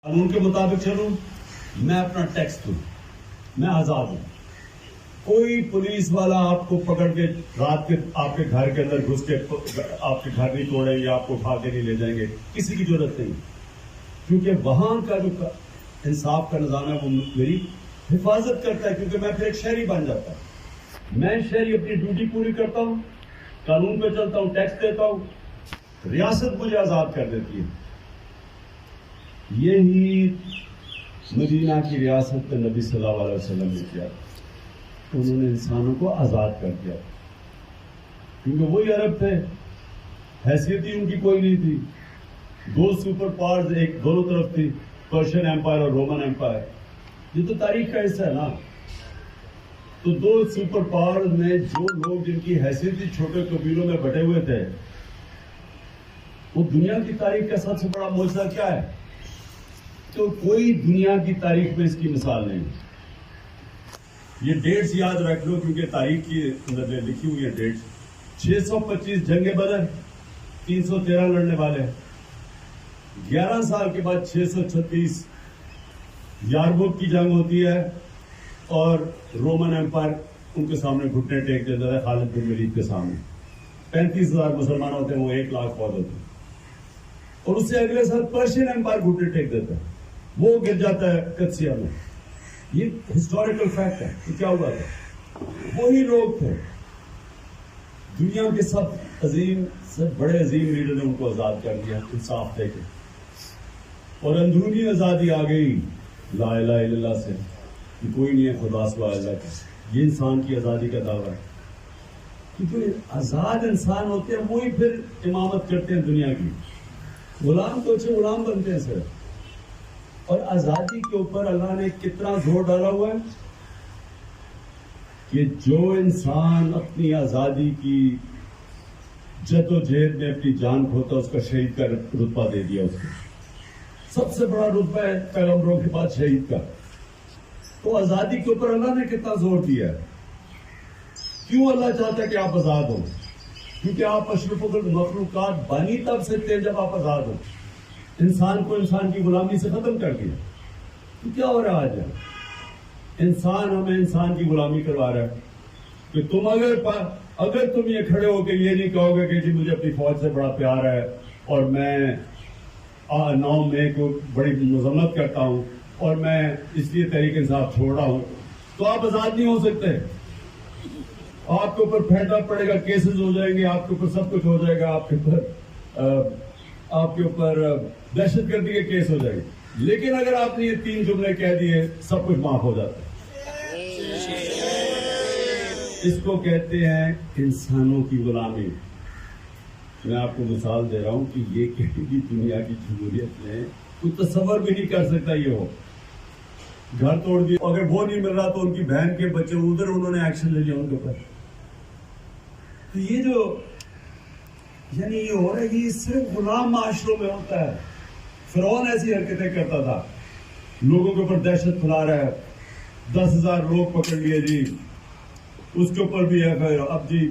قانون کے مطابق چلوں، میں اپنا ٹیکس دوں، میں آزاد ہوں. کوئی پولیس والا آپ کو پکڑ کے رات کے آپ کے گھر کے اندر گھس کے آپ کے گھر نہیں توڑیں گے، آپ کو اٹھا کے نہیں لے جائیں گے، کسی کی ضرورت نہیں. کیونکہ وہاں کا جو انصاف کا نظام ہے وہ میری حفاظت کرتا ہے، کیونکہ میں پھر ایک شہری بن جاتا ہوں. میں شہری اپنی ڈیوٹی پوری کرتا ہوں، قانون پہ چلتا ہوں، ٹیکس دیتا ہوں، ریاست مجھے آزاد کر دیتی ہے. یہی مدینہ کی ریاست میں نبی صلی اللہ علیہ وسلم نے کیا. انہوں نے انسانوں کو آزاد کر دیا، کیونکہ وہی عرب تھے، حیثیت ہی ان کی کوئی نہیں تھی. دو سپر پاورز ایک دونوں طرف تھی، پرشین ایمپائر اور رومن ایمپائر. یہ تو تاریخ کا حصہ ہے نا. تو دو سپر پاورز میں جو لوگ جن کی حیثیت ہی چھوٹے قبیلوں میں بٹے ہوئے تھے، وہ دنیا کی تاریخ کا سب سے بڑا معجزہ کیا ہے؟ تو کوئی دنیا کی تاریخ میں اس کی مثال نہیں. یہ ڈیٹس یاد رکھ لو، کیونکہ تاریخ کی اندر لکھی ہوئی ہے ڈیٹس. 625 جنگ بدر، 313 لڑنے والے. 11 سال کے بعد 636 یارموک کی جنگ ہوتی ہے، اور رومن ایمپائر ان کے سامنے گھٹنے ٹیک دیتا ہے خالد بن ولید کے سامنے. 35,000 مسلمان ہوتے ہیں، وہ 1 لاکھ فوج ہوتے ہیں. اور اس سے اگلے سال پرشین ایمپائر گھٹنے ٹیک دیتا ہے، وہ گر جاتا ہے قدسیہ میں. یہ ہسٹوریکل فیکٹ ہے. تو کیا ہوا تھا؟ وہی لوگ تھے، دنیا کے سب بڑے عظیم لیڈر نے ان کو آزاد کر دیا انصاف دے کے. اور اندرونی آزادی آ گئی لا الہ الا اللہ سے کہ کوئی نہیں ہے خدا سوا اللہ کا. یہ انسان کی آزادی کا دعویٰ ہے. کیونکہ آزاد انسان ہوتے ہیں وہی پھر امامت کرتے ہیں دنیا کی. غلام تو اچھے غلام بنتے ہیں سر. اور آزادی کے اوپر اللہ نے کتنا زور ڈالا ہوا ہے کہ جو انسان اپنی آزادی کی جد و جہد میں اپنی جان کھوتا اس کا شہید کا رتبہ دے دیا. اس کو سب سے بڑا رتبہ ہے پیغمبروں کے بعد شہید کا. تو آزادی کے اوپر اللہ نے کتنا زور دیا ہے. کیوں اللہ چاہتا ہے کہ آپ آزاد ہوں؟ کیونکہ آپ اشرف المخلوقات بانی تب سکتے ہیں جب آپ آزاد ہوں. انسان کو انسان کی غلامی سے ختم کر دیا. تو کیا ہو رہا ہے آج؟ انسان ہمیں انسان کی غلامی کروا رہا ہے. کہ تم اگر تم یہ کھڑے ہو کے یہ نہیں کہو گے کہ جی مجھے اپنی فوج سے بڑا پیار ہے اور میں 9 مئی کو بڑی مذمت کرتا ہوں اور میں اس لیے تحریک انصاف چھوڑ رہا ہوں، تو آپ آزاد نہیں ہو سکتے. آپ کے اوپر پھینٹنا پڑے گا، کیسز ہو جائیں گے، آپ کے اوپر سب کچھ ہو جائے گا، آپ کے اوپر دہشت گردی کے کیس ہو جائے گے. لیکن اگر آپ نے یہ 3 جملے کہہ دیے سب کچھ معاف ہو جاتا ہے. اس کو کہتے ہیں انسانوں کی غلامی. میں آپ کو مثال دے رہا ہوں کہ یہ کہیں بھی دنیا کی جمہوریت میں کوئی تصور بھی نہیں کر سکتا یہ ہو. گھر توڑ دیا، اگر وہ نہیں مل رہا تو ان کی بہن کے بچے ادھر انہوں نے ایکشن لے لیا ان کے اوپر. تو یہ جو یعنی یہ ہو رہا ہے یہ صرف غلام معاشروں میں ہوتا ہے. فرعون ایسی حرکتیں کرتا تھا، لوگوں کے اوپر دہشت پھیلا رہا ہے. 10,000 لوگ پکڑ لیے جی، اس کے اوپر بھی ہے. اب جی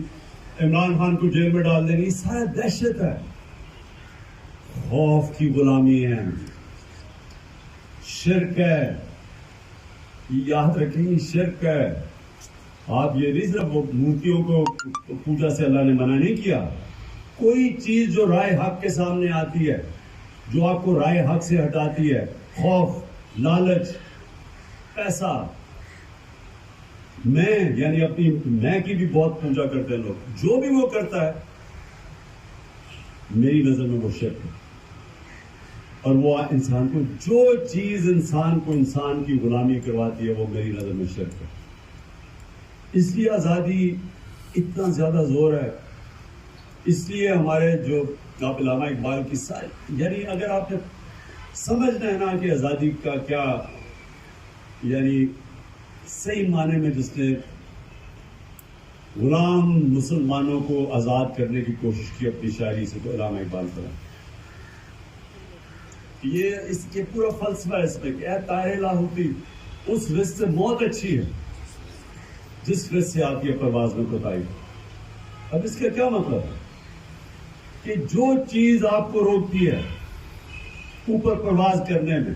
عمران خان کو جیل میں ڈال دیں گے. یہ سارا دہشت ہے، خوف کی غلامی ہے، شرک ہے. یاد رکھیں گے شرک ہے. آپ یہ نہیں صرف مورتیوں کو پوجا سے اللہ نے منع نہیں کیا. کوئی چیز جو رائے حق کے سامنے آتی ہے، جو آپ کو رائے حق سے ہٹاتی ہے، خوف، لالچ، پیسہ. میں یعنی اپنی میں کی بھی بہت پوجا کرتے ہیں لوگ. جو بھی وہ کرتا ہے میری نظر میں وہ شرک ہے. اور وہ انسان کو جو چیز انسان کو انسان کی غلامی کرواتی ہے وہ میری نظر میں شرک ہے. اس لیے آزادی اتنا زیادہ زور ہے. اس لیے ہمارے جو علامہ اقبال کی یعنی اگر آپ نے سمجھنا ہے نا کہ آزادی کا کیا یعنی صحیح معنی میں جس نے غلام مسلمانوں کو آزاد کرنے کی کوشش کی اپنی شاعری سے، تو علامہ اقبال پر یہ اس کے پورا فلسفہ اس میں کہ اے طائر لاہوتی، اس رزق سے موت اچھی ہے جس رزق سے آتی ہے پرواز میں کوتاہی. اب اس کا کیا مطلب ہے کہ جو چیز آپ کو روکتی ہے اوپر پرواز کرنے میں،